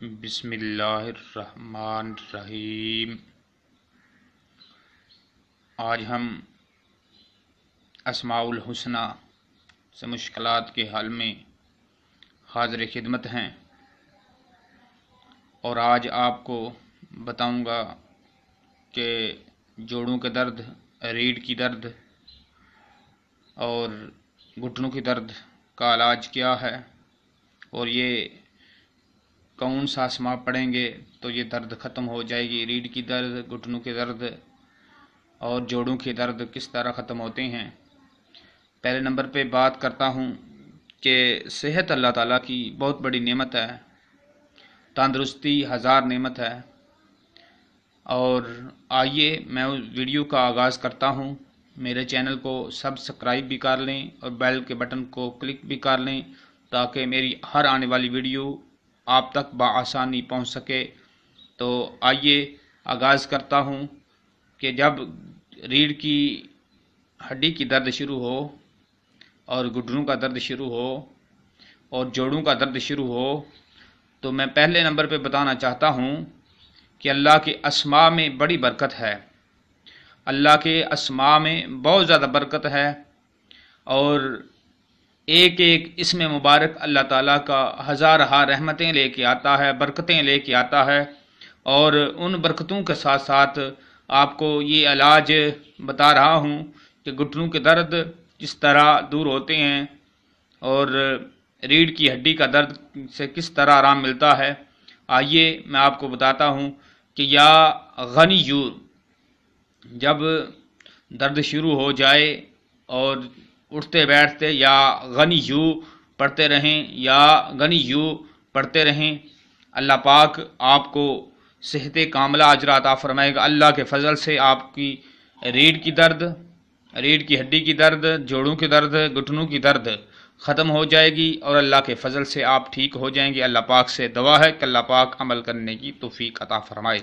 بسم اللہ الرحمن الرحیم۔ آج ہم اسماء الحسنی سے مشکلات کے حل میں حاضر خدمت ہیں، اور آج آپ کو بتاؤں گا کہ جوڑوں کے درد، ریڑھ کی درد اور گھٹنوں کی درد کا علاج کیا ہے، اور یہ کون سا اسماء پڑھیں گے تو یہ درد ختم ہو جائے گی۔ ریڑھ کی درد، گھٹنوں کے درد اور جوڑوں کے درد کس طرح ختم ہوتے ہیں۔ پہلے نمبر پہ بات کرتا ہوں کہ صحت اللہ تعالیٰ کی بہت بڑی نعمت ہے، تندرستی ہزار نعمت ہے، اور آئیے میں اس ویڈیو کا آغاز کرتا ہوں۔ میرے چینل کو سبسکرائب بھی کر لیں اور بیل کے بٹن کو کلک بھی کر لیں تاکہ میری ہر آنے والی ویڈیو آپ تک بآسانی پہنچ سکے۔ تو آئیے آغاز کرتا ہوں کہ جب ریڑھ کی ہڈی کی درد شروع ہو اور گھٹنوں کا درد شروع ہو اور جوڑوں کا درد شروع ہو تو میں پہلے نمبر پہ بتانا چاہتا ہوں کہ اللہ کے اسماء میں بڑی برکت ہے۔ اللہ کے اسماء میں بہت زیادہ برکت ہے، اور ایک ایک اسم مبارک اللہ تعالیٰ کا ہزارہ رحمتیں لے کے آتا ہے، برکتیں لے کے آتا ہے، اور ان برکتوں کے ساتھ ساتھ آپ کو یہ علاج بتا رہا ہوں کہ گھٹنوں کے درد کس طرح دور ہوتے ہیں اور ریڑھ کی ہڈی کا درد سے کس طرح آرام ملتا ہے۔ آئیے میں آپ کو بتاتا ہوں کہ یا غنیو، جب درد شروع ہو جائے اور اٹھتے بیٹھتے یا غنیو پڑھتے رہیں، یا غنیو پڑھتے رہیں، اللہ پاک آپ کو صحت کاملہ اجر عطا فرمائے گا۔ اللہ کے فضل سے آپ کی ریڑھ کی درد، ریڑھ کی ہڈی کی درد، جوڑوں کی درد، گھٹنوں کی درد ختم ہو جائے گی، اور اللہ کے فضل سے آپ ٹھیک ہو جائیں گے۔ اللہ پاک سے دعا ہے کہ اللہ پاک عمل کرنے کی توفیق عطا فرمائے۔